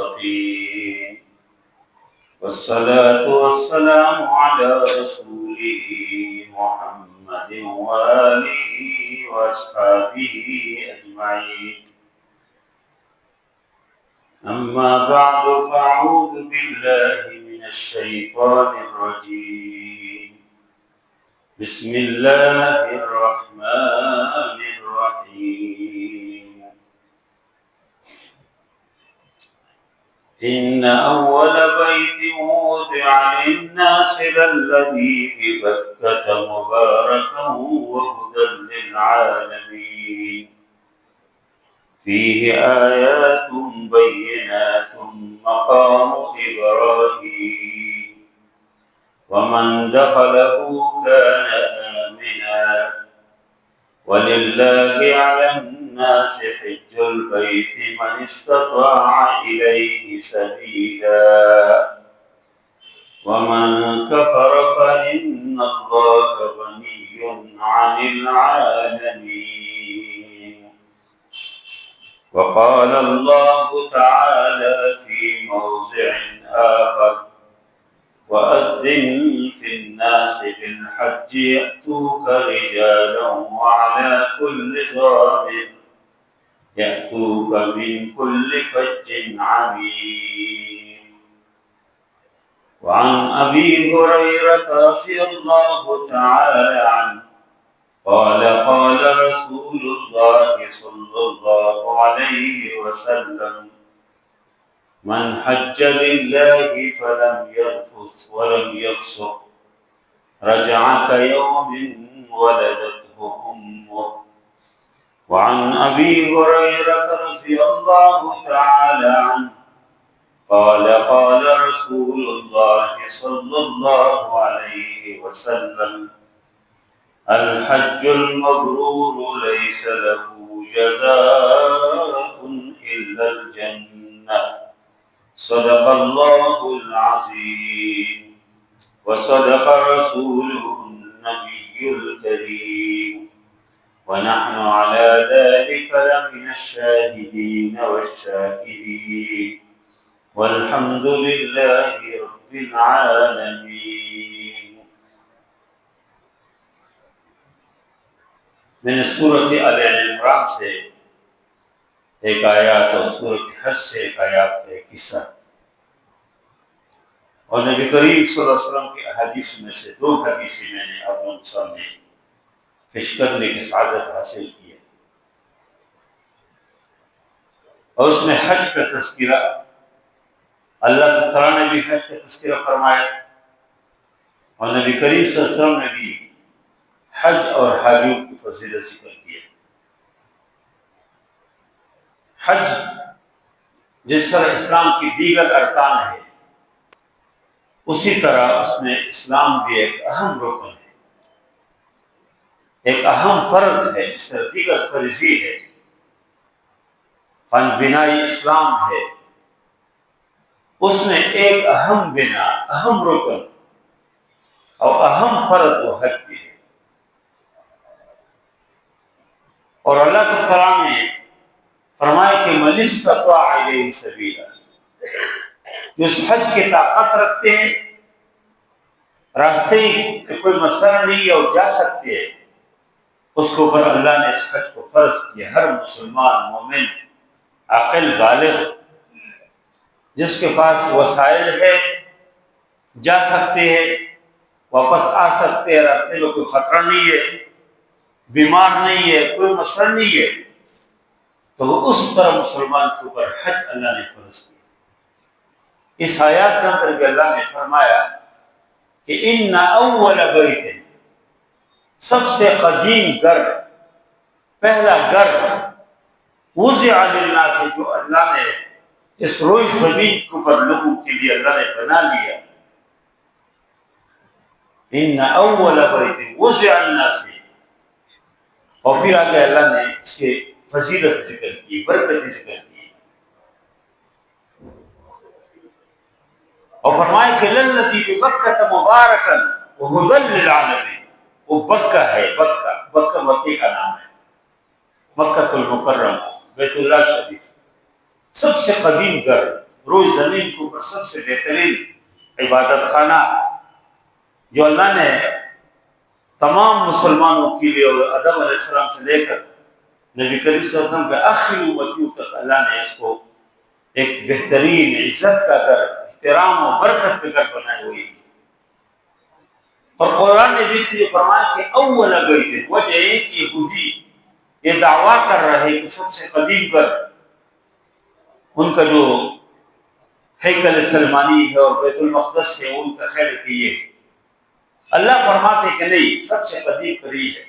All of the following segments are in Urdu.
المستقيم والصلاة والسلام على رسوله محمد وآله وأصحابه أجمعين. أما بعد فأعوذ بالله من الشيطان الرجيم. بسم الله الرحمن الرحيم. إن أول بيت وضع للناس للذي ببكة مباركا وهدى للعالمين فيه آيات بينات مقام إبراهيم ومن دخله كان آمنا ولله على الناس حج البيت من استطاع إليه سبيلا ومن كفر فإن الله غني عن العالمين. وقال الله تعالى في موضع آخر وأذن في الناس بالحج يأتوك رجالا وعلى كل ضامر يأتوك من كل فج عميق. وعن أبي هريرة رضي الله تعالى عنه قال قال رسول الله صلى الله عليه وسلم من حج لله فلم يرفث ولم يفسق رجع كيوم ولدته أمه. وعن أبي هريرة رضي الله تعالى عنه قال قال رسول الله صلى الله عليه وسلم الحج المبرور ليس له جزاء إلا الجنة صدق الله العظيم وصدق رسوله النبي الكريم ونحن على ذلك لمن الشاهدين والشاكرين والحمد لله رب العالمين. میں نے سورۃ آل عمران سے ایک آیات اور سورۃ حج سے ایک آیات کا ایک حصہ اور نبی کریم صلی اللہ علیہ وسلم کی احادیث میں سے دو حدیثیں میں نے آپ لوگوں کے سامنے پیش کرنے کی سعادت حاصل کی ہے، اور اس میں حج کا تذکرہ، اللہ تعالیٰ نے بھی حج کا تذکرہ فرمایا اور نبی کریم صلی اللہ علیہ وسلم نے بھی حج اور حاجیوں کی فضیلت ذکر کی ہے۔ حج جس طرح اسلام کی دیگر ارکان ہے اسی طرح اس میں اسلام بھی ایک اہم رکن ہے، ایک اہم فرض ہے، جس طرح دیگر فرضی ہے، فن بنائی اسلام ہے، اس میں ایک اہم بنا، اہم رکن اور اہم فرض و حج بھی ہے۔ اور اللہ تعالیٰ نے فرمایا کہ من استطاع الیہ سبیلا، جو اس حج کی طاقت رکھتے ہیں، راستے کا کوئی مسئلہ نہیں ہے اور جا سکتے ہیں، اس کے اوپر اللہ نے اس حج کو فرض کیا۔ ہر مسلمان مومن عاقل بالغ جس کے پاس وسائل ہے جا سکتے ہیں، واپس آ سکتے ہیں، راستے میں کوئی خطرہ نہیں ہے، بیمار نہیں ہے، کوئی مسئلہ نہیں ہے، تو اس طرح مسلمان کے اوپر حج اللہ نے فرض کیا۔ اس آیات کے اندر بھی اللہ نے فرمایا کہ ان اول بیت، سب سے قدیم گھر، پہلا گھر، وضع للناس، جو اللہ نے اس روئی زمین کے اوپر لوگوں کے لیے اللہ نے بنا لیا، ان اول بیت وضع للناس، اور پھر آگے اللہ نے اس کے فضیلت ذکر کی، برکت ذکر کی، اور فرمائے کہ للذی ببکۃ مبارکا وہدی للعالمین، وہ بکہ ہے، بکہ مکے کا نام ہے، مکہ المکرمہ، بیت اللہ شریف، سب سے قدیم گھر، روز زمین کے اوپر سب سے بہترین عبادت خانہ جو اللہ نے تمام مسلمانوں کے لیے اور آدم علیہ السلام سے لے کر نبی کریم صلی اللہ علیہ وسلم کے آخری امتیوں تک اللہ نے اس کو ایک بہترین عزت کا گھر، احترام و برکت کا گھر بنائے ہوئی. اور قرآن نے بھی اس لیے فرمایا کہ اول بیت، وجہ ایک یہودی یہ دعویٰ کر رہے کہ سب سے قدیم گھر ان کا جو ہیکل سلمانی ہے اور بیت المقدس ہے ان کا خیر کہ یہ ہے. اللہ فرماتے کہ نہیں، سب سے قدیم قریب ہے.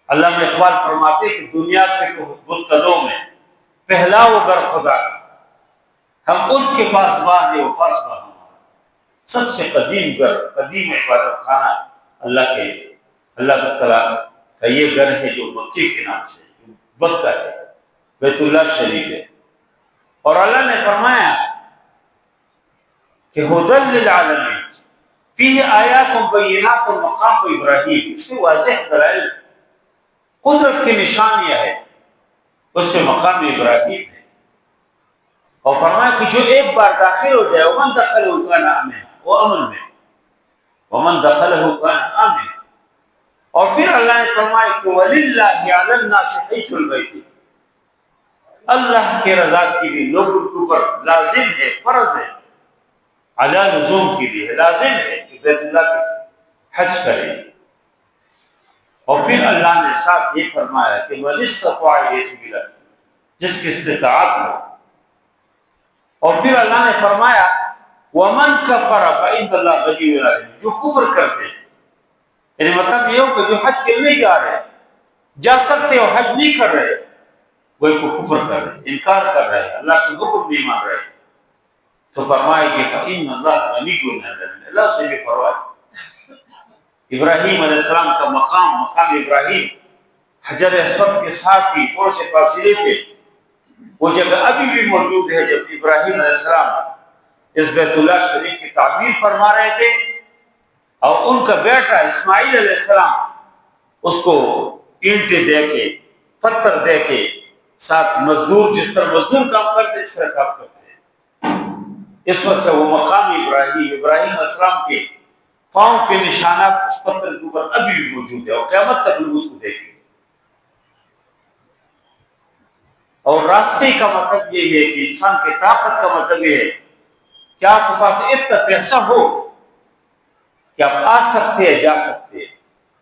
علامہ اقبال فرماتے کہ دنیا کے بت قدوں میں پہلا وہ گھر خدا کا، ہم اس کے پاس باہ و پاس باہ ہمارا. سب سے قدیم گھر، قدیم عبادت خانہ اللہ تعالیٰ کا یہ گھر ہے جو مکے کے نام سے مکہ ہے، بیت اللہ شریف ہے. اور اللہ نے فرمایا کہ ہدی للعالمین فیہ آیات بینات مقام ابراہیم، اس میں واضح دلائل قدرت کی نشانیاں ہے، اس پہ مقام ابراہیم ہے. اور فرمایا کہ جو ایک بار داخل ہو جائے ومن دخلہ کان آمنا، وہ امن میں، ومن دخلہ کان آمنا. اور پھر اللہ نے فرمایا کہ وَلِلَّهِ عَلَى النَّاسِ حِجُّ الْبَيْتِ، اللہ کے رضا کے لیے لوگوں کے اوپر لازم ہے، فرض ہے، علی لزوم کے لیے لازم ہے کہ بیت اللہ کے حج کریں. اور پھر اللہ نے ساتھ یہ فرمایا کہ مَنِ اسْتَطَاعَ إِلَيْهِ سَبِيلًا، جس کی استطاعت ہو. اور پھر اللہ نے فرمایا وَمَنْ كَفَرَ فَإِنَّ اللَّهَ غَنِيٌّ عَنِ الْعَالَمِينَ، جو کفر کرتے ہیں، یعنی مطلب یہ ہو کہ جو حج کے نہیں جا رہے، جا سکتے ہو حج نہیں کر رہے، وہ کو کفر کر رہے، انکار کر رہے، اللہ کی حکم نہیں مان رہے، تو فرمائے کہ فَإِنَّ اللَّهَ غَنِيٌّ عَنِ الْعَالَمِينَ. اللہ سے بھی فرمائے ابراہیم علیہ السلام کا مقام ابراہیم حجر اسود کے ساتھ ہی تھوڑے سے فاصلے تھے. وہ جگہ ابھی بھی موجود ہے جب ابراہیم علیہ السلام اس بیت اللہ شریف کی تعمیر فرما رہے تھے اور ان کا بیٹا اسماعیل علیہ السلام اس کو اینٹیں دے کے پتھر دے کے ساتھ مزدور جس طرح مزدور کام کرتے اس طرح کام کرتے ہیں. اس وجہ سے وہ مقام ابراہیم علیہ السلام کے پاؤں کے نشانات اس پتھر کے اوپر ابھی بھی موجود ہے اور قیامت تک لوگ اس کو دیکھیں گے. اور راستے کا مطلب یہ ہے کہ انسان کی طاقت کا مطلب یہ ہے کہ آپ کے پاس اتنا پیسہ ہو کہ آپ آ سکتے ہیں جا سکتے ہیں،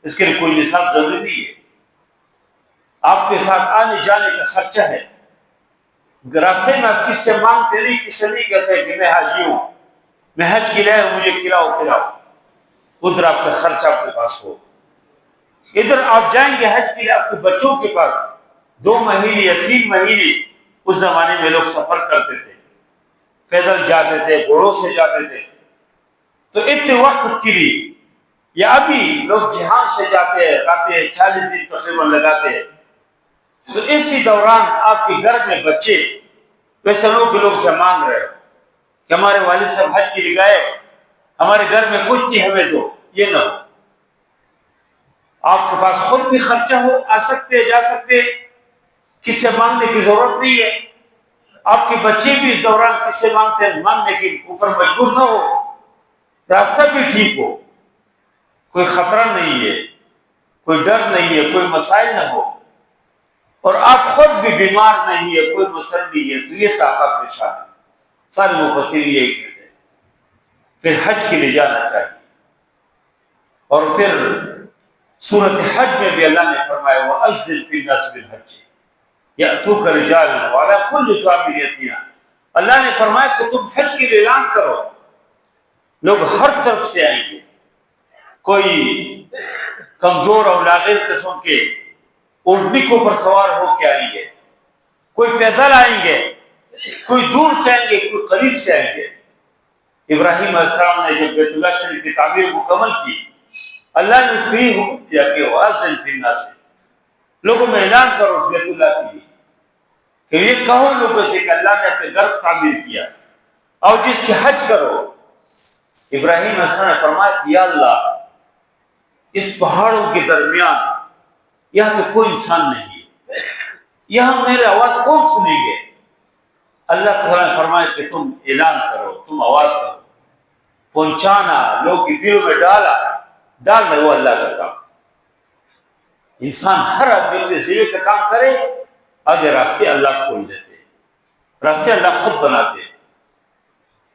اس کے لیے کوئی نصاب ضروری نہیں ہے. آپ کے ساتھ آنے جانے کا خرچہ ہے. راستے میں آپ کس سے مانگتے نہیں، کس سے نہیں کہتے کہ میں حاجی ہوں، میں حج کے لیے مجھے کھلاؤ پلاؤ. ادھر آپ کا خرچہ آپ کے پاس ہو. ادھر آپ جائیں گے حج کے لیے، آپ کے بچوں کے پاس 2 مہینے یا 3 مہینے اس زمانے میں لوگ سفر کرتے تھے، پیدل جاتے تھے، گھوڑوں سے جاتے تھے. تو اتنے وقت کے لیے یا ابھی لوگ جہاز سے جاتے ہیں 40 دن تقریباً لگاتے ہیں. تو اسی دوران آپ کے گھر میں بچے ویسے لوگ سے مانگ رہے کہ ہمارے والد صاحب حج کے لیے گئے، ہمارے گھر میں کچھ نہیں ہمیں دو. یہ نہ ہو. آپ کے پاس خود بھی خرچہ ہو، آ سکتے جا سکتے، کس سے مانگنے کی ضرورت نہیں ہے. آپ کے بچے بھی اس دوران کس سے مانگنے کے اوپر مجبور نہ ہو. راستہ بھی ٹھیک ہو، کوئی خطرہ نہیں ہے، کوئی ڈر نہیں ہے، کوئی مسائل نہ ہو، اور آپ خود بھی بیمار نہیں ہے، کوئی مسئلہ نہیں ہے. تو یہ طاقت نشان ہے. سارے مفسرین یہی کہتے ہیں. پھر حج کے لیے جانا چاہیے. اور پھر سورۃ حج میں بھی اللہ نے فرمایا وَأَذِّن فِي النَّاسِ بِالْحَجِّ يَأْتُوكَ رِجَالًا وَعَلَىٰ كُلِّ ضَامِرٍ يَأْتِينَ. اللہ نے فرمایا کہ تم حج کے لیے اعلان کرو، لوگ ہر طرف سے آئیں گے. کوئی کمزور اور لاغر قسم کے اونٹنی کے اوپر سوار ہو کے آئیں گے، کوئی پیدل آئیں گے، کوئی دور سے آئیں گے، کوئی قریب سے آئیں گے. ابراہیم علیہ السلام نے جب بیت اللہ شریف کی تعمیر مکمل کی، اللہ نے اس کو یہ حکم دیا کہ وَأَذِّن فِي النَّاسِ، لوگوں میں اعلان کرو اس بیت اللہ کے لیے کہ یہ کہو لوگوں سے کہ اللہ نے اپنے گھر تعمیر کیا اور جس کی حج کرو. ابراہیم علیہ السلام نے فرمایا کہ یا اللہ اس پہاڑوں کے درمیان یہاں تو کوئی انسان نہیں ہے، یہاں میرے آواز کون سنیں گے؟ اللہ تعالیٰ نے فرمایا کہ تم اعلان کرو، تم آواز کرو، پہنچانا، لوگ کے دلوں میں ڈالنا وہ اللہ کا کام۔ انسان ہر آدمی اپنے ذریعے کا کام کرے، آگے راستے اللہ کھول دیتے، راستے اللہ خود بناتے۔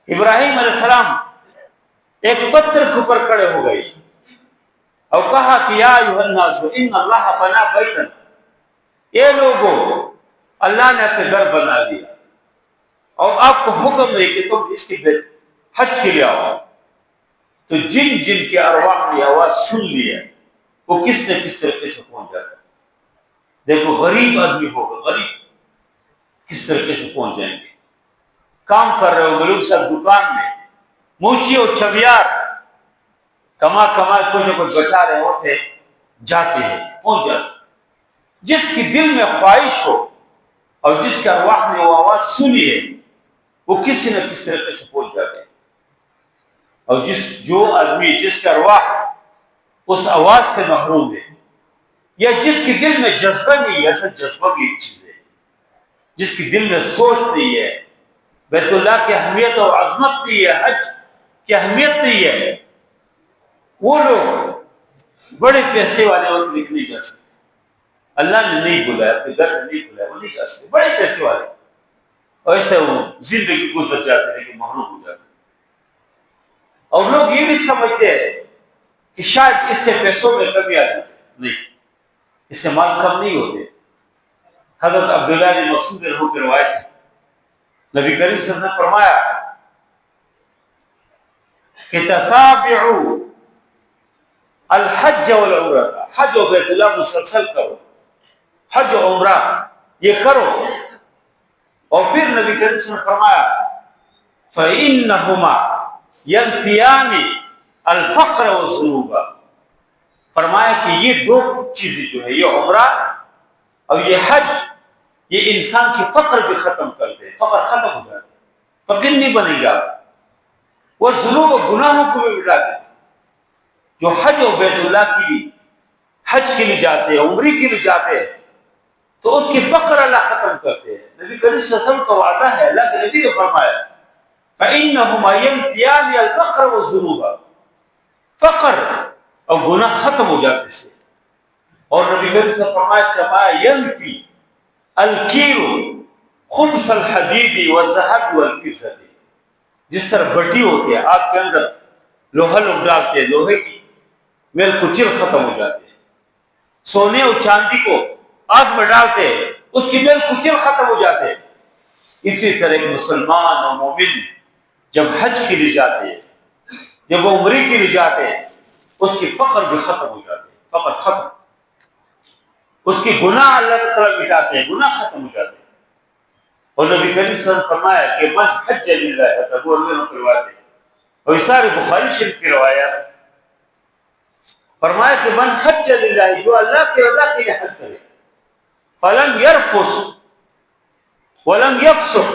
ابراہیم علیہ السلام ایک پتھر کے اوپر کھڑے ہو گئے اور کہا کہ یا ایھا الناس ان اللہ بنا بیتا، اے لوگوں، اللہ نے اپنے گھر بنا دیا اور آپ کو حکم ہے کہ تم اس کے حج کے لیے آؤ۔ تو جن کے ارواح نے آواز سن لی ہے وہ کس نے کس طریقے سے پہنچ جاتا ہے۔ دیکھو غریب آدمی ہوگا، غریب کس طریقے سے پہنچ جائیں گے۔ کام کر رہے ہو ملوک صاحب دکان میں، موچی اور چھبیار کما کچھ نہ کچھ بچا رہے ہوتے، جاتے ہیں، پہنچ جاتے۔ جس کی دل میں خواہش ہو اور جس کے ارواح نے وہ آواز سنی ہے وہ کسی نہ کس طریقے سے پہنچ جاتے ہیں۔ اور جو آدمی جس کا ارواح اس آواز سے محروم ہے، یا جس کی دل میں جذبہ نہیں ہے، اصل جذبہ بھی ایک چیز ہے، جس کی دل میں سوچ نہیں ہے، بیت اللہ کی اہمیت اور عظمت نہیں ہے، حج کی اہمیت نہیں ہے، وہ لوگ بڑے پیسے والے اور نہیں جا سکتے۔ اللہ نے نہیں بلایا، اپنے گھر میں نہیں بلایا، وہ نہیں جا سکتے، بڑے پیسے والے، اور ایسے وہ زندگی گزر جاتے ہیں کہ محروم ہو جاتے ہیں۔ اور لوگ یہ بھی سمجھتے ہیں کہ شاید اس سے پیسوں میں کمی آ جائے، نہیں، اس سے مال کم نہیں ہوتے۔ حضرت عبداللہ بن مسعود رضی کی روایت ہے، نبی کریم صلی اللہ علیہ وسلم نے فرمایا کہ تتابعوا الحج والعمرہ، حج و بیت اللہ مسلسل کرو، حج و عمرہ یہ کرو۔ اور پھر نبی کریم صلی اللہ علیہ وسلم نے فرمایا فَإِنَّهُمَا يَنْفِيَانِ الْفَقْرَ وَالذُّنُوبَ، فرمایا کہ یہ دو چیزیں جو ہے، یہ عمرہ اور یہ حج، یہ انسان کی فقر بھی ختم کرتے ہیں، فقر ختم ہو جاتے، فقیر نہیں بنے گا، وہ ذنوب و گناہوں کو بھی مٹاتے ہیں۔ جو حج و بیت اللہ کے لیے، حج کے لیے جاتے ہیں، عمرے کے لیے جاتے ہیں، تو اس کی فقر اللہ ختم کرتے ہیں۔ نبی کریم صلی اللہ علیہ وسلم کا وعدہ ہے، اللہ کے نبی نے فرمایا فَإِنَّهُمَا يَنْفِيَانِ الْفَقْرَ وَالذُّنُوبَ، فقر اور گناہ ختم ہو جاتے سے۔ اور نبی کریم صلی اللہ علیہ وسلم نے فرمایا كَمَا يَنْفِي الْكِيرُ خُبْثَ الْحَدِيدِ وَالذَّهَبِ وَالْفِضَّةِ، جس طرح بٹی ہوتی ہے، آگ کے اندر لوہا لوگ ڈالتے ہیں، لوہے کی میل کچل ختم ہو جاتے ہیں، سونے اور چاندی کو آگ میں ڈالتے ہیں، اس کی میل کچل ختم ہو جاتے ہیں۔ اسی طرح ایک مسلمان اور مومن جب حج کے لیے جاتے ہیں، جب وہ عمرے کے لیے جاتے ہیں، اس کی فقر بھی ختم ہو جاتے ہیں، فقر ختم، اس کی گناہ اللہ تعالیٰ مٹاتے ہیں، گناہ ختم ہو جاتے ہیں۔ اور نبی کریم صلی اللہ علیہ وسلم نے فرمایا کہ من حج للہ، ابو ہریرہ کی روایت ہے اور یہ سارے بخاری شریف کی روایات، فرمایا کہ من حج للہ، جو اللہ کی رضا کے لیے حج کرے، فلم یرفث ولم یفسق،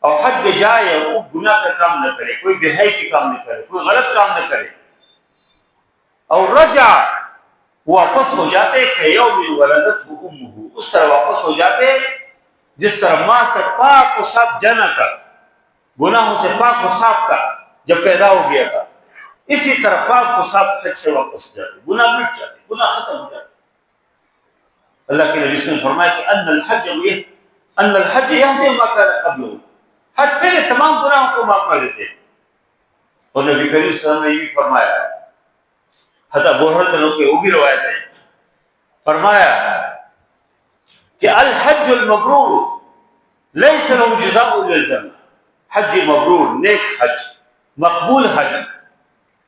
اور حج پہ جائے اور وہ گناہ کا کام نہ کرے، کوئی بے حیائی کا کام نہ کرے، کوئی غلط کام نہ کرے، اور رجع، واپس ہو جاتے کہ یوم ولدتہ امہ، اس طرح واپس ہو جاتے جس طرح ماں سے پاک و صاف جنا تھا، گناہوں سے پاک و صاف تھا جب پیدا ہو گیا تھا، اسی طرح پاک و صاف حج سے واپس ہو جاتے، گناہ مٹ جاتے، گناہ ختم ہو جاتے۔ اللہ کے نبی صلی اللہ علیہ وسلم نے فرمایا کہ ان الحج یہدی ما کان قبلہ، حج پہلے تمام گناہوں کو معاف کر دیتے۔ اور نبی کریم صلی اللہ علیہ وسلم نے یہ بھی فرمایا، حضرت ابو ہریرہ کی وہ بھی روایت ہے، فرمایا کہ الحج المبرور لیس له جزاء الا الجنہ، حج مبرور، نیک حج، مقبول حج،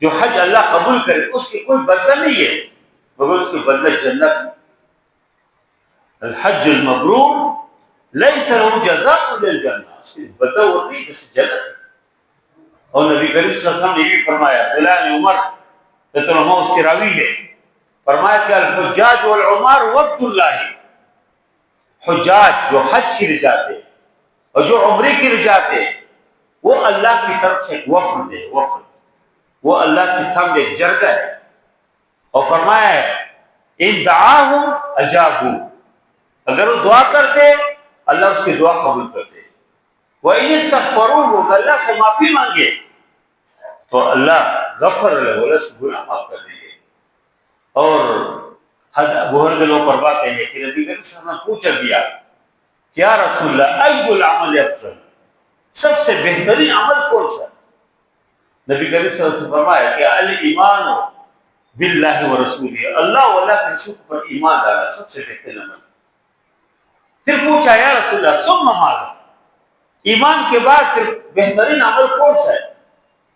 جو حج اللہ قبول کرے اس کی کوئی بدلہ نہیں ہے مگر اس کی بدلہ جنت۔ الحج المبرور لیس له جزاء الا الجنہ، اس کی بدلہ وہ نہیں بس جنت ہے۔ اور نبی کریم صلی اللہ علیہ وسلم نے یہ بھی فرمایا، عبداللہ بن عمر رضی اللہ عنہ اس کی راوی ہے، فرمایا کہ الحجاج والعمار وفد اللہ، حجاج جو حج کے لیے جاتے اور جو عمرے کے لیے جاتے وہ اللہ کی طرف سے ایک وفد ہے، وفد، وہ اللہ کے سامنے ایک جرگہ ہے۔ اور فرمایا ہے ان دعاہم اجابوا، اگر وہ دعا کرتے اللہ اس کی دعا قبول کرتے۔ وَإِنِ اسْتَغْفَرُوهُ، اللہ سے معافی مانگے تو اللہ غفر لہ، اس کو گناہ معاف کر دیں گے۔ اور ابو ہریرہ لوگ پرواتے ہیں کہ نبی کریم صلی اللہ علیہ وسلم پوچھا گیا کہ یا رسول اللہ ای العمل افضل، سب سے بہترین عمل کون سا؟ نبی کریم صلی اللہ علیہ وسلم فرمایا کہ الایمان باللہ ورسولہ، اللہ و اللہ کے رسول پر ایمان لانا سب سے بہترین عمل۔ پھر پوچھا یا رسول اللہ ثم ماذا، ایمان کے بعد پھر بہترین عمل کون سا ہے؟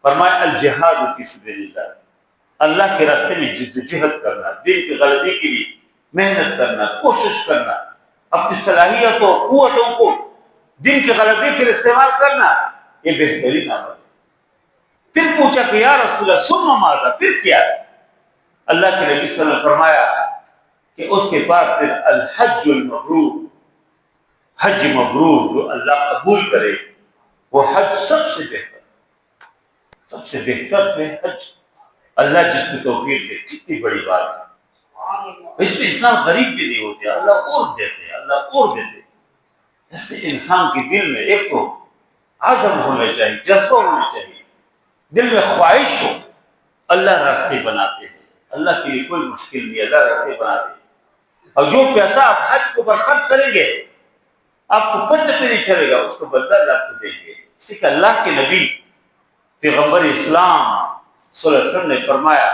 فرمایا الجہاد فی سبیل اللہ، اللہ کے راستے میں جد و جہد کرنا، دین کے غلبے کے لیے محنت کرنا، کوشش کرنا، اپنی صلاحیتوں قوتوں کو دین کے غلبے کے لیے استعمال کرنا، یہ بہترین عمل ہے۔ پھر پوچھا کہ یا رسول اللہ ثم ماذا، پھر کیا ہے؟ اللہ کے نبی صلی اللہ علیہ وسلم فرمایا کہ اس کے بعد پھر الحج المبرور، حج مبرور جو اللہ قبول کرے وہ حج سب سے بہتر، سب سے بہتر جو ہے حج، اللہ جس کو توفیق دے، کتنی بڑی بات ہے۔ اس میں انسان غریب بھی نہیں ہوتے، اللہ اور دیتے ہیں، اللہ اور دیتے ہیں۔ اس سے انسان کے دل میں ایک تو عزم ہونا چاہیے، جذبہ ہونا چاہیے، دل میں خواہش ہو، اللہ راستے بناتے ہیں، اللہ کے لیے کوئی مشکل نہیں، اللہ راستے بناتے ہیں۔ اور جو پیسہ آپ حج کے اوپر خرچ کریں گے آپ کو پتہ پہ نہیں چلے گا، اس کو بدلہ اللہ کو دیں گے۔ اسی کہ اللہ کے نبی پیغمبر اسلام صلی اللہ علیہ وسلم نے فرمایا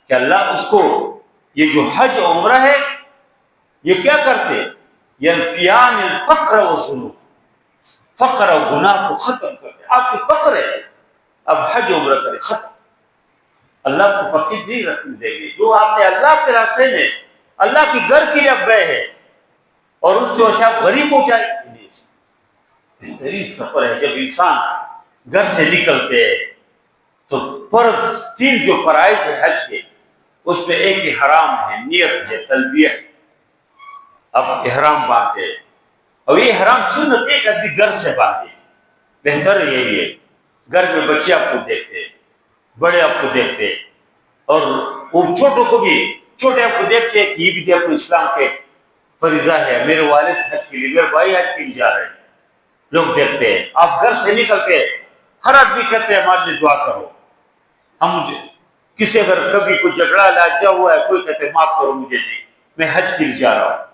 کہ اللہ اس کو یہ جو حج و عمرہ ہے یہ کیا کرتے؟ ینفیان الفقر والذنوب، فقر اور گناہ کو ختم کرتے۔ آپ کو فقر ہے، اب حج عمرہ کرے، ختم۔ اللہ کو فقیر نہیں رکھنے دیں گے۔ جو آپ نے اللہ کے راستے میں اللہ کے گھر کے لیے اب گئے ہیں اور اس سے وجہ آپ غریب ہو جائے، بہترین سفر ہے۔ جب انسان گھر سے نکلتے ہیں تو فرض تین جو فرائض ہے حج کے، اس میں ایک ہی حرام ہے، نیت ہے، تلبیہ۔ اب احرام باندھتے ہیں اور یہ حرام سنت ایک آدمی گھر سے باندھے، بہتر یہی ہے۔ گھر میں بچے آپ کو دیکھتے ہیں، بڑے آپ کو دیکھتے ہیں، اور وہ چھوٹوں کو بھی، چھوٹے آپ کو دیکھتے ہیں کہ یہ بھی دیکھو اسلام کے فریضہ ہے، میرے والد حج کے لیے، میرے بھائی حج کے لیے جا رہے ہیں، لوگ دیکھتے ہیں۔ آپ گھر سے نکلتے ہیں، ہر آدمی کہتے ہیں ہمارے لیے دعا کرو، ہم کسی اگر کبھی کوئی جھگڑا لاجا ہوا ہے، کوئی کہتے ہیں معاف کرو مجھے جی، میں حج کے لیے جا رہا ہوں۔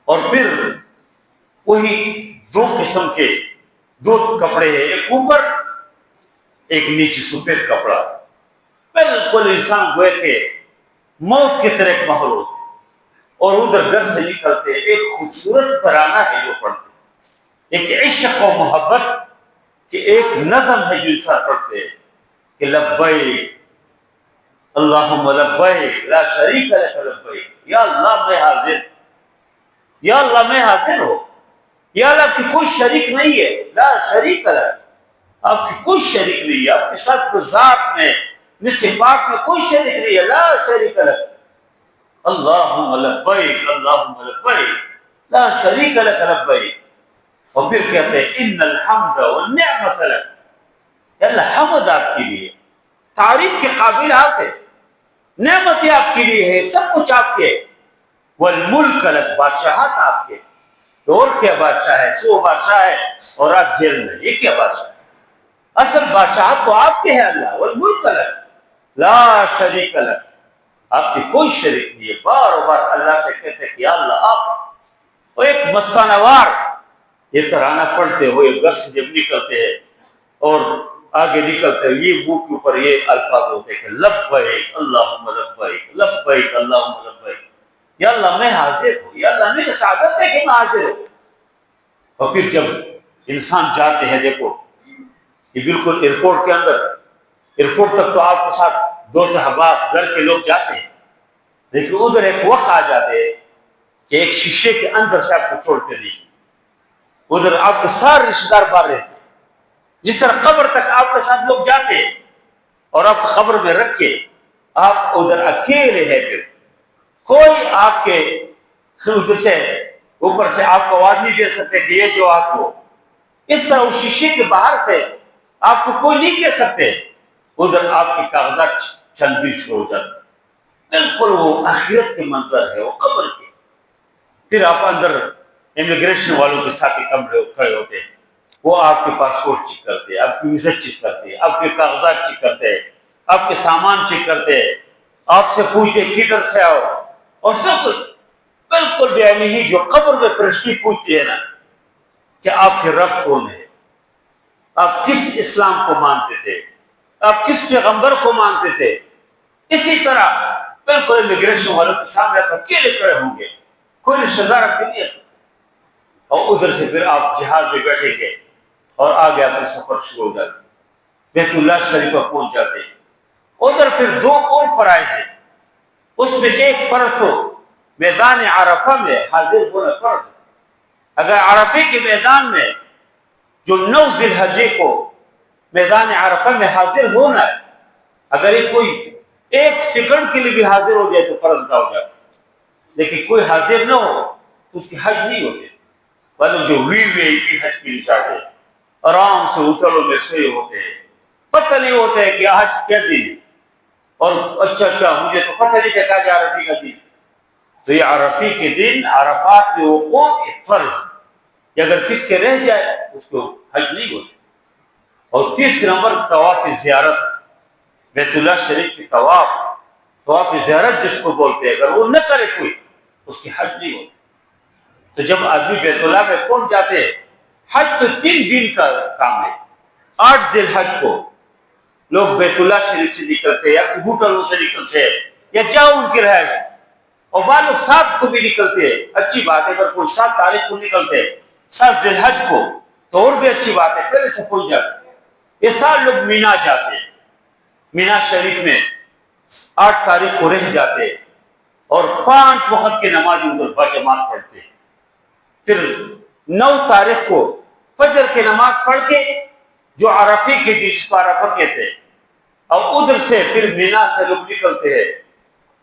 اور پھر وہی دو قسم کے دو کپڑے ہیں، ایک اوپر ایک نیچے سفید کپڑا، بالکل انسان گوئے کہ موت کی طرح ایک ماحول ہوتا ہے۔ اور ادھر گھر سے نکلتے ایک خوبصورت ترانہ ہے جو پڑھتے، ایک عشق و محبت کہ ایک نظم ہے جو انسان پڑھتے ہیں کہ لبیک اللہم لبیک لا شریک لک لبیک، یا اللہ میں حاضر، یا اللہ میں حاضر ہو، یا اللہ آپ کی کوئی شریک نہیں ہے، لا شریک لک، آپ کی کوئی شریک نہیں ہے، آپ کے ساتھ ذات میں صفات میں کوئی شریک نہیں ہے، لا شریک لک اللہم لبیک اللہم لبیک لا شریک لک لبیک۔ اور پھر کہتے ہیں ان الحمد والنعمت لک، یا اللہ حمد آپ کے لیے، تعریف کے قابل آپ ہے، نعمت آپ کے لیے ہے، سب کچھ آپ کے، والملک لک، بادشاہت آپ کے۔ اور کیا بادشاہ ہے؟ سو بادشاہ ہے اور آپ جیل میں، یہ کیا بادشاہ ہے؟ اصل بادشاہت تو آپ کے ہے اللہ، والملک لک لا شریک لک، آپ کی کوئی شریک نہیں ہے۔ بار بار اللہ سے کہتے کہ یا اللہ آپ، اور ایک مستانہ وار یہ ترانہ پڑھتے ہوئے گھر سے جب نکلتے ہیں اور آگے نکلتے ہیں، یہ منہ کے اوپر یہ الفاظ ہوتے ہیں کہ لبیک اللہم لبیک لبیک اللہم لبیک، یا اللہ میں حاضر ہوں، یا اللہ میری سعادت ہے کہ میں حاضر ہوں۔ اور پھر جب انسان جاتے ہیں، دیکھو یہ بالکل ایئرپورٹ کے اندر، ایئرپورٹ تک تو آپ کے ساتھ دو صحابہ گھر کے لوگ جاتے ہیں، لیکن ادھر ایک وقت آ جاتے ہیں کہ ایک شیشے کے اندر سے آپ کو چھوڑتے نہیں، ادھر آپ کے سارے رشتے دار باہر رہتے ہیں۔ جس طرح قبر تک آپ کے ساتھ لوگ جاتے ہیں اور آپ کو قبر میں رکھ کے آپ ادھر اکیلے ہیں، پھر کوئی آپ کے ادھر سے اوپر سے آپ کو آواز نہیں دے سکتے کہ یہ جو آپ کو، اس طرح اس شیشے کے باہر سے آپ کو کوئی نہیں کہہ سکتے، ادھر آپ کے کاغذات چھلبل شروع ہو جاتے، بالکل وہ آخرت کے منظر ہے، وہ قبر کے۔ پھر آپ اندر امیگریشن والوں کے ساتھ کمرے کھڑے ہوتے ہیں، وہ آپ کے پاسپورٹ چیک کرتے ہیں، آپ کی ویزا چیک کرتے ہیں، آپ کے کاغذات چیک کرتے ہیں، آپ کے سامان چیک کرتے ہیں، آپ سے پوچھتے کدھر سے آؤ، اور سب کچھ بالکل بیانی ہی جو قبر میں فرشتے پوچھتے ہیں نا کہ آپ کے رب کون ہے، آپ کس اسلام کو مانتے تھے، آپ کس پیغمبر کو مانتے تھے، اسی طرح بالکل امیگریشن والوں کے سامنے آپ اکیلے کھڑے ہوں گے، کوئی رشتہ دار آپ کے نہیں ہے، اور ادھر سے پھر آپ جہاز میں بیٹھیں گے اور آگے آپ کا سفر شروع ہو جاتا ہے، بیت اللہ شریف پر پہنچ جاتے ہیں۔ ادھر پھر دو اور فرائض ہیں، اس میں ایک فرض تو میدان عرفہ میں حاضر ہونا فرض ہے۔ اگر عرفے کے میدان میں جو 9 ذی الحجہ کو میدان عرفہ میں حاضر ہونا ہے، اگر یہ کوئی ایک سیکنڈ کے لیے بھی حاضر ہو جائے تو فرض ادا ہو جاتا ہے، لیکن کوئی حاضر نہ ہو تو اس کی حج نہیں ہوتے۔ مطلب جو وی کی حج کے لیے جاتے ہیں، آرام سے ہوٹلوں میں سوئے ہوتے ہیں، پتہ نہیں ہوتا ہے کہ آج کیا دن ہے، اور اچھا مجھے تو پتہ نہیں کہ آج عرفے کا دن، تو یہ عرفے کے دن عرفات کے وقوف ایک فرض، یہ اگر کس کے رہ جائے اس کو حج نہیں ہوتی۔ اور تیسرے نمبر طواف زیارت، بیت اللہ شریف کی طواف زیارت جس کو بولتے ہیں، اگر وہ نہ کرے کوئی اس کی حج نہیں ہوتی۔ تو جب آدمی بیت اللہ میں پہنچ جاتے ہیں، حج تو 3 دن کا کام ہے۔ 8 ذی الحج کو لوگ بیت اللہ شریف سے نکلتے ہیں، یا ہوٹلوں سے نکلتے ہیں، یا جاؤ ان کی رہائش، اور بعض لوگ 7 کو بھی نکلتے ہیں، اچھی بات ہے، اگر کوئی 7 تاریخ کو نکلتے ہیں 7 ذی الحج کو تو اور بھی اچھی بات ہے، پہلے سے پہنچ جاتے ہیں۔ یہ سال لوگ مینا جاتے ہیں، مینا شریف میں 8 تاریخ کو رہ جاتے ہیں، اور 5 وقت کی نماز ادھر باجماعت پڑھتے ہیں۔ پھر 9 تاریخ کو فجر کی نماز پڑھ کے جو عرفے کے دن جس کو عرفہ کہتے ہیں، اور ادھر سے پھر مینا سے لوگ نکلتے ہیں،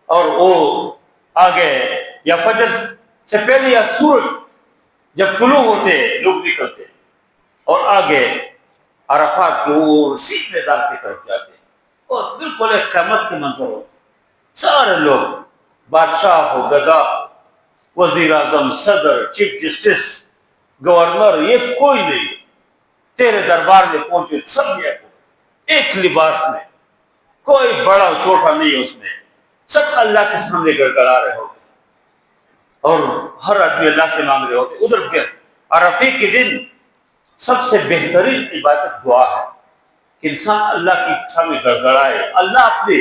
اور وہ آگے یا فجر سے پہلے یا سورج جب طلوع ہوتے ہیں لوگ نکلتے ہیں، اور آگے عرفات کے وہ سیدھ میدان کی طرف جاتے ہیں، اور بالکل ایک قیامت کے منظر ہوتے ہیں، سارے لوگ، بادشاہ ہو، گدا ہو، وزیر اعظم، صدر، چیف جسٹس، گورنر، یہ کوئی نہیں، تیرے دربار میں پہنچے سب یہ ایک لباس میں، کوئی بڑا چھوٹا نہیں اس میں، سب اللہ کے سامنے گڑگڑا رہے ہوتے، اور ہر آدمی اللہ سے مانگ رہے ہوتے۔ ادھر پہ عرفے کے دن سب سے بہترین عبادت دعا ہے کہ انسان اللہ کی سامنے گڑگڑائے، اللہ اپنے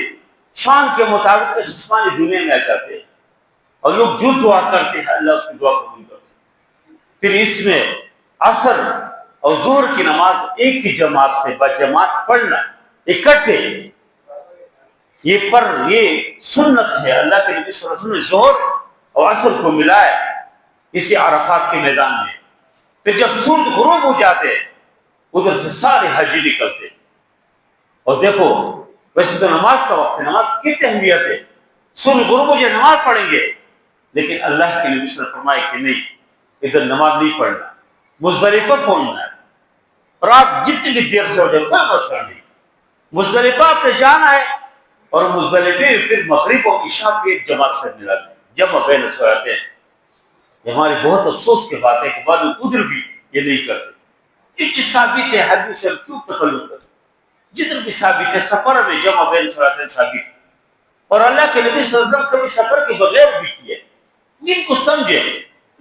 شان کے مطابق اس جسمانی دنیا میں آ جاتے ہیں، اور لوگ جو دعا کرتے ہیں اللہ اس کی دعا قبول کرتے ہیں۔ پھر اس میں عصر اور ظہر کی نماز ایک ہی جماعت سے بجماعت پڑھنا اکٹھے، یہ سنت ہے، اللہ کے نبی صلی اللہ علیہ وسلم نے ظہر اور عصر کو ملایا اسی عرفات کے میدان میں۔ پھر جب سورج غروب ہو جاتے ہیں ادھر سے سارے حاجی نکلتے، اور دیکھو ویسے تو نماز کا وقت ہے، نماز کی اہمیت ہے، سورج غروب ہو جائے نماز پڑھیں گے، لیکن اللہ کے نبی صلی اللہ علیہ وسلم فرمائے کہ نہیں، ادھر نماز نہیں پڑھنا، مزدلفہ پہنچنا ہے، رات جتنی بھی دیر سے ہو جائے کوئی مسئلہ نہیں، مزدلفہ پہ جانا ہے، اور مزدلفے پھر مغرب اور عشاء کی ایک جماعت سے ملانا ہے، جمع بین الصلاتین۔ یہ ہماری بہت افسوس کی بات ہے کہ بعد میں ادھر بھی یہ نہیں کرتے، یہ ثابت ہے، حدیث سے کیوں تکلف کرتے، جدھر بھی ثابت ہے، سفر میں جمع بین الصلاتین ثابت ہے، اور اللہ کے نبی صلی اللہ علیہ وسلم کبھی سفر کے بغیر بھی کیے، دن کو سمجھے،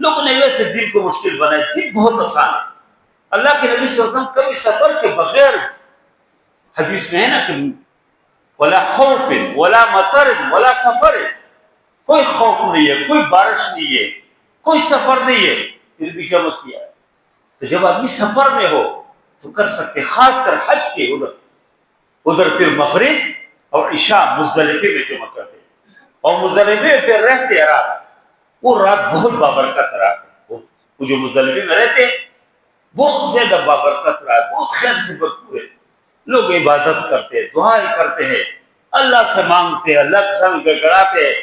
لوگوں نے ویسے دن کو مشکل بنائے، دن بہت آسان ہے، اللہ کے نبی صلی اللہ علیہ وسلم کبھی سفر کے بغیر، حدیث میں ہے نا کہ ولا خوف ولا مطر ولا سفر، کوئی خوف نہیں ہے، کوئی بارش نہیں ہے، کوئی سفر نہیں ہے، پھر بھی جمع کیا۔ تو جب آدمی سفر میں ہو تو کر سکتے، خاص کر حج کے ادھر پھر مغرب اور عشاء مزدلفے میں جمع کرتے ہیں، اور مزدلفے پہ رہتے ہیں رات، وہ رات بہت بابرکت رات ہے، وہ جو مزدلفے میں رہتے ہیں بہت زیادہ بابرکت رات، بہت خیر سے بھرپور ہے، لوگ عبادت کرتے ہیں، دعائیں کرتے ہیں، اللہ سے مانگتے ہیں، اللہ کے سامنے گڑگڑاتے ہیں،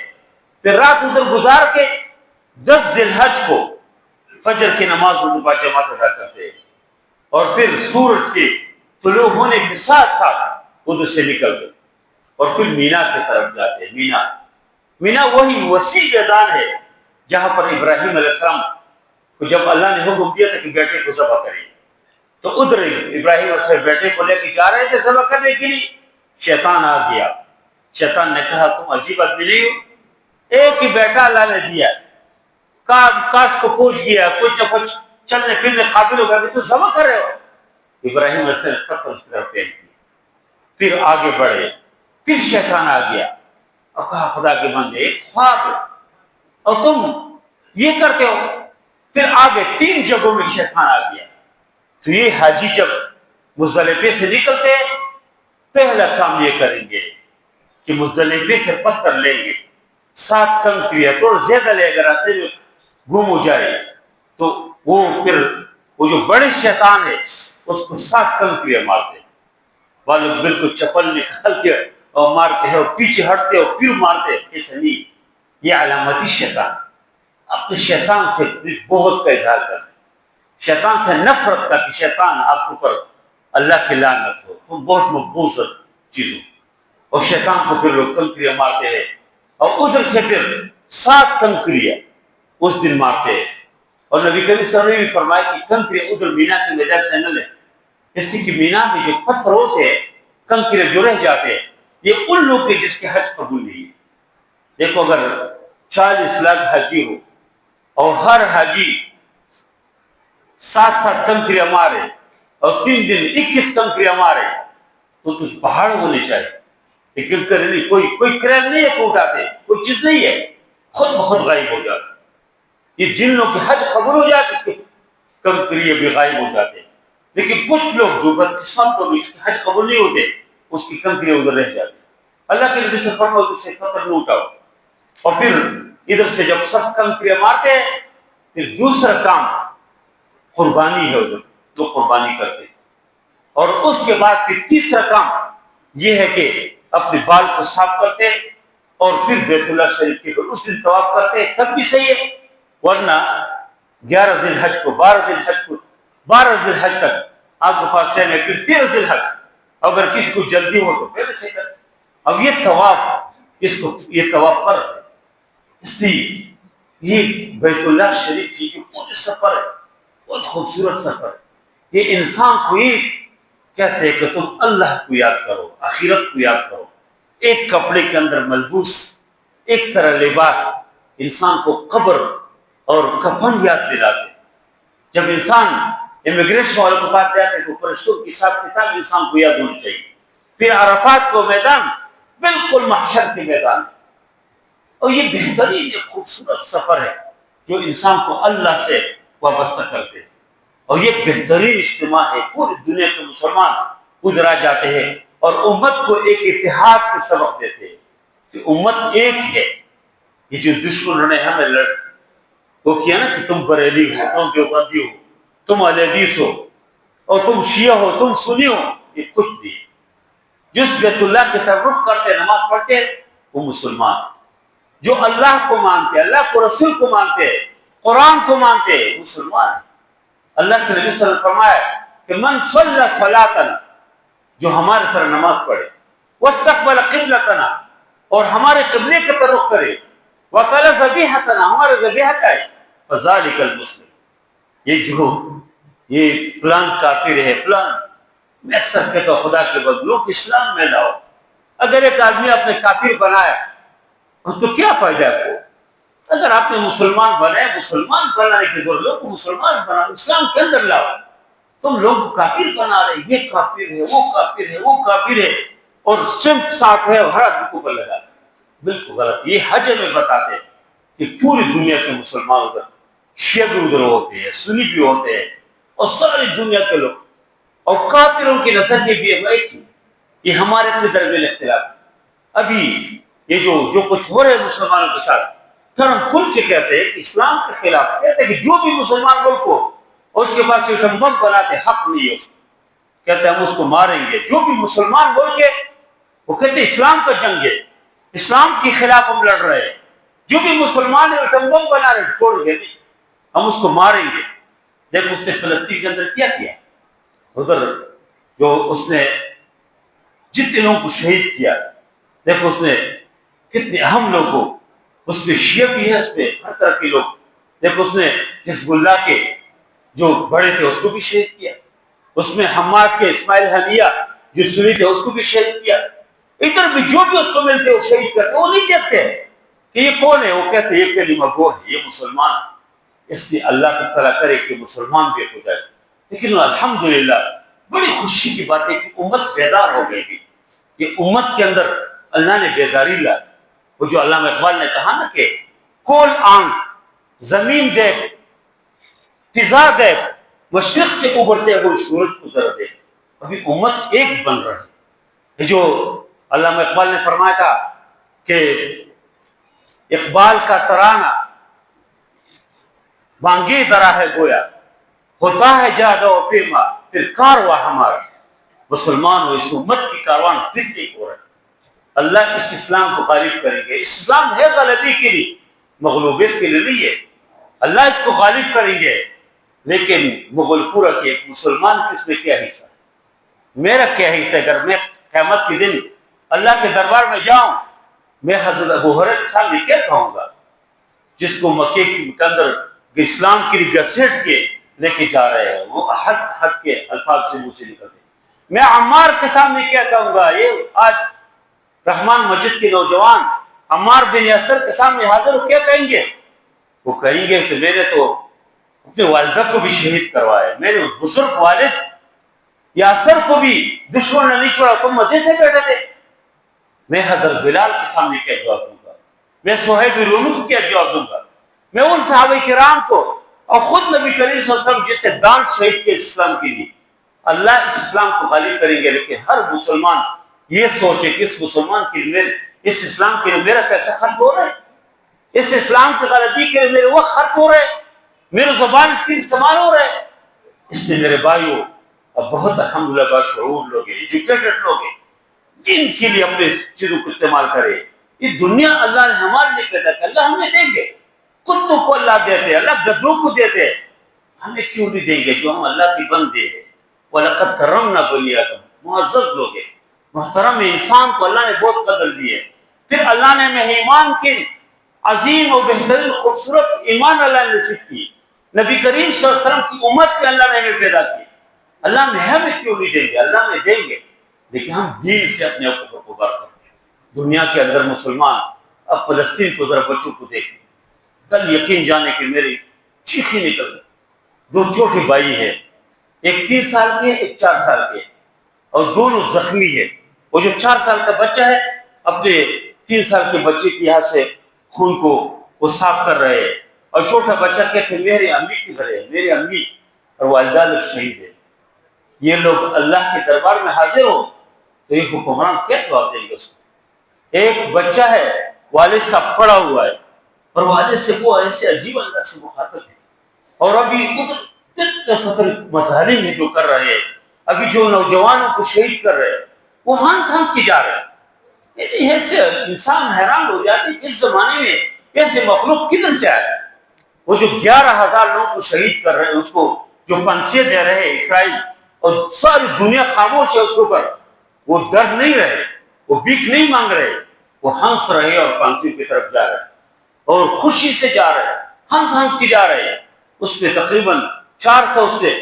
پھر رات ادھر گزار کے 10 ذی الحج کو فجر کی نماز ادھر باجماعت ادا کرتے ہیں، اور پھر سورج کے طلوع ہونے کے ساتھ ساتھ ادھر سے نکلتے اور پھر مینا کی طرف جاتے ہیں۔ مینا وہی وسیع میدان ہے جہاں پر ابراہیم علیہ السلام کو جب اللہ نے حکم دیا تھا کہ بیٹے کو ذبح کریں، تو ادھر ابراہیم اپنے بیٹے کو لے کے جا رہے تھے ذبح کرنے کے لیے، شیطان آ گیا۔ شیطان نے کہا تم عجیب آدمی نہیں ہو، ایک ہی بیٹا اللہ نے دیا، کاش کو پوچھ گیا، کچھ نہ کچھ چلنے پھرنے قابل ہو گیا کہ تو ذبح کر رہے ہو۔ ابراہیم علیہ السلام نے پتھر اس کی طرف پھینک دیا، پھر آگے بڑھے، پھر شیطان آ گیا اور کہا خدا کے بندے ایک خواب ہے اور تم یہ کرتے ہو۔ پھر آگے 3 جگہوں میں شیطان آ گیا۔ تو یہ حاجی جب مزدلفے سے نکلتے پہلا کام یہ کریں گے کہ مزدلفے سے پتھر لیں گے، 7 کنکریاں، تھوڑا زیادہ لے اگر راستے میں گم ہو جائے تو پھر وہ جو بڑے شیطان ہے اس کو 7 کنکریاں مارتے، بالکل بالکل چپل نکال کے اور مارتے ہیں، اور پیچھے ہٹتے اور پھر مارتے، ایسا نہیں، یہ علامتی شیطان۔ اپنے شیطان سے بغض کا اظہار کرنا، شیطان سے نفرت کا کہ شیطان آپ کے اوپر اللہ کی لعنت ہو، تم بہت مقبوض چیز ہو، اور شیطان کو پھر لوگ کنکریاں مارتے ہیں، اور ادھر سے پھر 7 کنکریاں اس دن مارتے ہیں۔ اور نبی کریم صلی اللہ علیہ وسلم نے بھی فرمایا کہ کنکریاں ادھر مینا کے میدان سے نہ لیں، اس لیے کہ مینا میں جو پتھر ہوتے ہیں، کنکریاں جو رہ جاتے ہیں، یہ ان لوگ کے جس کے حج قبول نہیں ہے۔ دیکھو اگر 40 لاکھ حاجی ہو اور ہر حاجی 7 کنکریاں مارے اور 3 دن 21 کنکریاں مارے تو پہاڑ ہونے چاہیے، لیکن کوئی کریل نہیں ہے کہ اٹھاتے، کوئی چیز نہیں ہے، خود بخود غائب ہو جاتا۔ یہ جن لوگ کے حج قبول ہو جاتے اس کے کنکریاں بھی غائب ہو جاتے، لیکن کچھ لوگ جو بدقسمت لوگ اس کے حج قبول نہیں ہوتے اس کی کنکریاں ادھر رہ جاتی۔ اللہ کے نبی سے فرمایا ادھر سے پتھر نہ اٹھاؤ، اور پھر ادھر سے جب سب کنکریاں مارتے ہیں پھر دوسرا کام قربانی ہے، ادھر تو قربانی کرتے، اور اس کے بعد پھر تیسرا کام یہ ہے کہ اپنے بال کو صاف کرتے اور پھر بیت اللہ شریف کے اس دن طواف کرتے، تب بھی صحیح ہے، ورنہ 11 ذی الحج کو 12 ذی الحج تک آپ کے پاس ٹائم ہے، پھر 13 ذی الحج اگر کسی کو جلدی ہو تو پہلے سے کر۔ اب یہ طواف فرض ہے، اس لیے یہ بیت اللہ شریف کی جو پورے سفر ہے بہت خوبصورت سفر ہے۔ یہ انسان کو یہ کہتے ہیں کہ تم اللہ کو یاد کرو، آخرت کو یاد کرو۔ ایک کپڑے کے اندر ملبوس ایک طرح لباس انسان کو قبر اور کفن یاد دلاتے۔ جب انسان امیگریشن والوں کے پاس جاتے تو فرشتوں کی حساب کتاب انسان کو یاد ہونی چاہیے۔ پھر عرفات کو میدان بالکل محشر کے میدان ہے، اور یہ بہترین ایک خوبصورت سفر ہے جو انسان کو اللہ سے وابستہ کرتے ہیں، اور یہ بہترین اجتماع ہے، پوری دنیا کے مسلمان ادھر آ جاتے ہیں اور امت کو ایک اتحاد کے سبق دیتے ہیں کہ امت ایک ہے۔ یہ جو دشمنوں نے ہمیں وہ کیا نا کہ تم بریلی ہو، تم دیوبندی ہو، تم اہل حدیث ہو، اور تم شیعہ ہو، تم سنی ہو، یہ کچھ نہیں۔ جس بیت اللہ کی طرف رخ کرتے نماز پڑھتے وہ مسلمان، جو اللہ کو مانتے، اللہ کو رسول کو مانتے، قرآن کو مانتے، مسلمان ہیں۔ اللہ کے نبی صلی اللہ علیہ وسلم نے فرمایا کہ من صلی صلاتنا، جو ہمارے طرح نماز پڑھے، واستقبل قبلتنا، اور ہمارے قبلے کی طرف رخ کرے، وقال ذبیحتنا، ہمارے ذبیحہ کا ہے، فذلک المسلم، یہ فلان کافر ہے فلان۔ میں اکثر کہتا ہوں خدا کے بدلوں کو اسلام میں لاؤ۔ اگر ایک آدمی اپنے کافر بنایا تو کیا فائدہ ہے آپ کو؟ اگر آپ نے مسلمان بنائے، مسلمان بنانے کی ضرورت، لوگ کو مسلمان بنا، اسلام کے اندر لاؤ۔ تم لوگ کو کافر بنا رہے، یہ کافر ہے، وہ کافر ہے، وہ کافر ہے، اور اسٹمپ ساتھ ہے اور ہر آدمی کو اوپر لگا، بالکل غلط۔ یہ حج میں بتاتے ہیں کہ پوری دنیا کے مسلمان ادھر، شیعہ بھی ادھر ہوتے ہیں، سنی بھی ہوتے ہیں، اور ساری دنیا کے لوگ، اور کافروں کی نظر میں بھی ایک ہی۔ یہ ہمارے اپنے درمیان اختلاف۔ ابھی یہ جو کچھ ہو رہے ہیں مسلمانوں کے ساتھ، ہم کل کے کہتے ہیں کہ اسلام کے خلاف، کہتے ہیں کہ جو بھی مسلمان ملک ہو اس کے پاس ایک بم بناتے حق نہیں ہے اس کو، کہتے ہیں ہم اس کو ماریں گے۔ جو بھی مسلمان ملک ہے وہ کہتے ہیں اسلام کا جنگ ہے، اسلام کے خلاف ہم لڑ رہے ہیں، جو بھی مسلمان ہے ایٹم بم بنا رہے ہیں، چھوڑ گے نہیں، ہم اس کو ماریں گے۔ دیکھو اس نے فلسطین کے اندر کیا کیا، ادھر جو اس نے جتنے لوگوں کو شہید کیا، دیکھو اس نے کتنے اہم لوگوں کو، اس میں شیعہ بھی ہے، اس میں ہر طرح کے لوگ، دیکھو اس نے حزب اللہ کے جو بڑے تھے اس کو بھی شہید کیا۔ اس میں حماس کے اسماعیل حنیہ جو سنی تھے اس کو بھی شہید کیا. ادھر بھی جو بھی اس کو ملتے وہ شہید کرتے. وہ نہیں دیکھتے کہ یہ کون ہے, وہ کہتے یہ کلمہ گو ہے, یہ مسلمان ہے. اس لیے اللہ تعالیٰ کرے کہ مسلمان بھی ہو جائے. لیکن الحمدللہ بڑی خوشی کی بات ہے کہ امت بیدار ہو گئی تھی. یہ امت کے اندر اللہ نے بیداری لا. وہ جو علامہ اقبال نے کہا نا کہ کول آنکھ, زمین دیکھ, فضا دیکھ, مشرق سے ابھرتے ہوئے سورج کو ذرا دیکھ. ابھی امت ایک بن رہی ہے. جو علامہ اقبال نے فرمایا تھا کہ اقبال کا ترانہ بانگی درا ہے گویا, ہوتا ہے جادو و پیما پھر کارواں ہمارا. مسلمان ہو, اس امت کی کاروان پھر ایک ہو رہا ہے. اللہ اس اسلام کو غالب کریں گے. اس اسلام ہے غلبی کے لیے, مغلوبیت کے لیے نہیں ہے. اللہ اس کو غالب کریں گے. لیکن مغل پورا کے ایک مسلمان کی اس میں کیا حصہ ہے, میرا کیا حصہ ہے؟ اگر میں قیامت کے دن اللہ کے دربار میں جاؤں, میں حضرت ابو ہریرہ کے سامنے کیا کہوں گا, جس کو مکے کے اندر اسلام کے لیے گھسیٹ کے لے کے جا رہے ہیں, وہ حق کے الفاظ سے منہ سے نکلتے. میں عمار کے سامنے کیا کہوں گا؟ یہ آج رحمان مسجد کے نوجوان عمار بن یاسر کے سامنے حاضر ہو, کیا کہیں گے؟ وہ کہیں گے کہ میں نے تو اپنے والدہ کو بھی شہید کروایا, میرے بزرگ والد یاسر کو بھی دشمن نے نہیں چھوڑا, تم مزے سے بیٹھے تھے. میں حضرت بلال کے سامنے کیا جواب دوں گا؟ میں صہیب رومی کو کیا جواب دوں گا؟ میں ان صحابہ کرام کو, اور خود نبی کریم صلی اللہ علیہ وسلم جس سے دان شہید کے اسلام کے لیے. اللہ اس اسلام کو غالب کریں گے. لیکن ہر مسلمان یہ سوچے کہ اس مسلمان کے لیے, اس اسلام کے لیے میرا پیسہ خرچ ہو رہا ہے, اس اسلام کی غلبی کے لیے میرے وقت خرچ ہو رہے ہیں, میرے زبان اس کے استعمال ہو رہے ہیں. اس لیے میرے بھائیوں, اب بہت الحمدللہ باشعور لوگ ہیں, ایجوکیٹڈ لوگ ہیں, جن کے لیے اپنے چیزوں کو استعمال کرے. یہ دنیا اللہ نے ہمارے لیے پیدا کیا, اللہ ہمیں دیں گے. کتوں کو اللہ دیتے, اللہ گدھوں کو دیتے, ہمیں کیوں نہیں دیں گے جو ہم اللہ کی بندے ہیں. وَلَقَدْ كَرَّمْنَا بَنِي آدَمَ, معزز لوگ ہیں, محترم انسان کو اللہ نے بہت قدر دی ہے. پھر اللہ نے ہمیں ایمان کی عظیم و بہترین خوبصورت ایمان اللہ نے نصیب کی. نبی کریم صلی اللہ علیہ وسلم کی امت میں اللہ نے ہمیں پیدا کی. اللہ نے ہمیں کیوں نہیں دیں گے؟ اللہ نے دیں گے, لیکن ہم دین سے اپنے آپ کو کبر کریں. دنیا کے اندر مسلمان, اب فلسطین کو ذرا بچوں کو دیکھیں, کل یقین جانے کہ میری چیخی نکل گئی. دو چھوٹے بھائی ہیں, ایک 3 سال کے, ایک 4 سال کے, اور دونوں زخمی ہیں. وہ جو 4 سال کا بچہ ہے اپنے 3 سال کے بچے کی یہاں سے خون کو وہ صاف کر رہے ہیں, اور چھوٹا بچہ کہتے ہیں میرے امی کی گھر ہے, میرے امی اور والدہ لوگ شہید ہے. یہ لوگ اللہ کے دربار میں حاضر ہو تو یہ حکمران کیا جواب دیں گے اس کو؟ ایک بچہ ہے, والد صاحب پڑا ہوا ہے, اور والد سے وہ ایسے عجیب انداز سے مخاطب ہے. اور ابھی ادھر مظالم جو کر رہے ہیں, ابھی جو نوجوانوں کو شہید کر رہے ہیں, وہ ہنس ہنس کے جا رہے ہیں. ایسے انسان حیران ہو جاتے ہیں اس زمانے میں ایسے مخلوق کدھر سے آیا. وہ جو 11,000 لوگوں کو شہید کر رہے ہیں, اس کو جو پنسیاں دے رہے ہیں اسرائیل, اور ساری دنیا خاموش ہے اس کے اوپر, وہ ڈر نہیں رہے, وہ بھیک نہیں مانگ رہے, وہ ہنس رہے اور پنسیوں کی طرف جا رہے ہیں, اور خوشی سے جا رہے ہیں, ہنس ہنس کے جا رہے ہیں. اس میں تقریباً 400 سے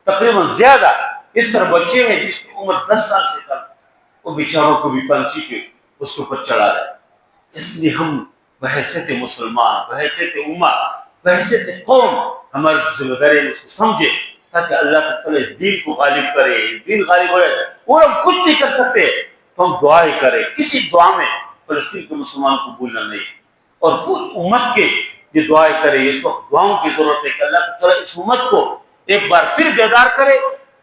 تقریباً زیادہ اس طرح بچے ہیں جس کی عمر 10 سال سے کم, وہ بیچاروں کو بھی پنسی کے اس کے اوپر چڑھا رہے ہیں. اس لیے ہم بحیثیت مسلمان, بحیثیت امت, بحیثیت قوم, ہماری ذمہ داری اس کو سمجھے تاکہ اللہ تعالیٰ اس دین کو غالب کرے. دین غالب ہو جائے اور ہم کچھ نہیں کر سکتے تو ہم دعائیں کریں. کسی دعا میں فلسطین کے مسلمان کو بھولنا نہیں, اور پوری امت کے یہ دعائیں کرے. اس وقت دعاؤں کی ضرورت ہے کہ اللہ تعالیٰ اس امت کو ایک بار پھر بیدار کرے.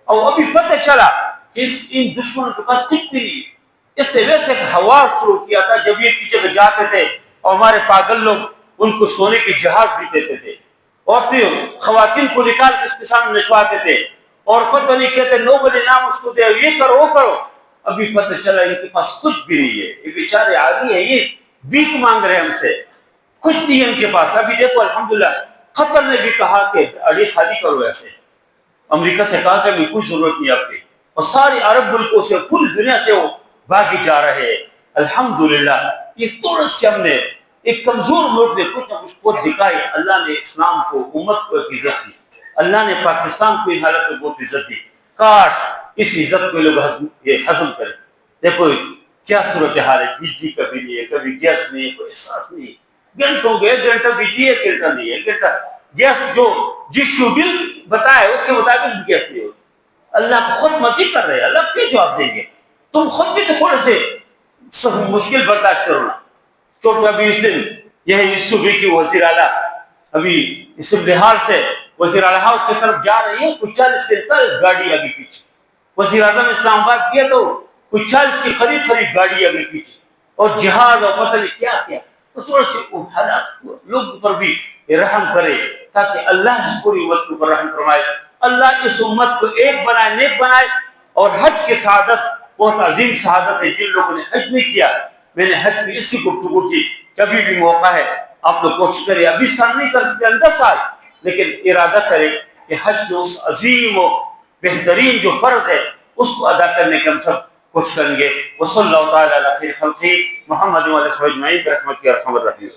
اور ابھی پتہ چلا کہ ان دشمنوں کے پاس کچھ بھی نہیں. اس نے ویسے ایک ہوا شروع کیا تھا جب یہ کی جگہ جاتے تھے, اور ہمارے پاگل لوگ ان کو سونے کے جہاز بھی دیتے تھے, اور پھر خواتین کو نکال کے اس کے سامنے نچواتے تھے, اور پتہ نہیں کہتے نوبل انعام اس کو دے, یہ کرو وہ کرو. ابھی پتہ چلا ان کے پاس کچھ بھی نہیں ہے. یہ بیچارے عادی ہیں, یہ بھیک مانگ رہے ہیں ہم سے, کچھ نہیں ہے ان کے پاس. ابھی دیکھو الحمدللہ قطر نے بھی کہا کہ اڑی خالی کرو. ایسے امریکہ سے کہا کہ ابھی کوئی ضرورت نہیں آپ کی, اور ساری عرب ملکوں سے, پوری دنیا سے وہ بھاگی جا رہے ہیں. الحمدللہ یہ تھوڑا سے ہم نے ایک کمزور ملک نے کچھ نہ کچھ قوت دکھائی. اللہ نے اسلام کو, امت کو ایک عزت دی. اللہ نے پاکستان کو ان حالت میں بہت عزت دی. کاش اس عزت کو لوگ یہ ہضم کریں. دیکھو کیا صورتحال ہے، بجلی کبھی نہیں ہے، کبھی گیس نہیں ہے، کوئی احساس نہیں ہے. گھنٹوں کے 1 گھنٹہ بجلی، 1 گھنٹہ نہیں ہے، 1 گھنٹہ گیس جو جس شیڈول بتائے اس کے مطابق گیس نہیں ہوتی. اللہ کو خود مزید کر رہے ہیں، اللہ کیا جواب دیں گے؟ تم خود بھی تو تھوڑے سے مشکل برداشت کرو نا. چھوٹا بھی اس دن یہی اس صوبے کی وزیر اعلیٰ ابھی اس بہار سے وزیر اعلیٰ ہاؤس کی طرف جا رہی ہے، کچھ 40-45 گاڑی آگے پیچھے. وزیر اعظم اسلام آباد کیا تو کچھ 40 کی قریب گاڑی آگے پیچھے، اور جہاز اور پتہ نہیں کیا کیا. تو تھوڑے سے حالات لوگوں پر بھی رحم کرے تاکہ اللہ اس پوری امت کو رحم فرمائے. اللہ اس امت کو ایک بنائے، نیک بنائے. اور حج کی سعادت بہت عظیم سعادت ہے. جن لوگوں نے حج نہیں کیا، میں نے حج کی اسی گفتگو کی، کبھی بھی موقع ہے آپ لوگ کوشش کریں. ابھی سال نہیں کر سکتے، 10 سال، لیکن ارادہ کریں کہ حج کے اس عظیم و بہترین جو فرض ہے اس کو ادا کرنے کے ہم سب کوشش کریں گے. وصلی اللہ تعالی علی خیر خلقہ محمد و علیہ وسلم برحمتہ یا ارحم الراحمین.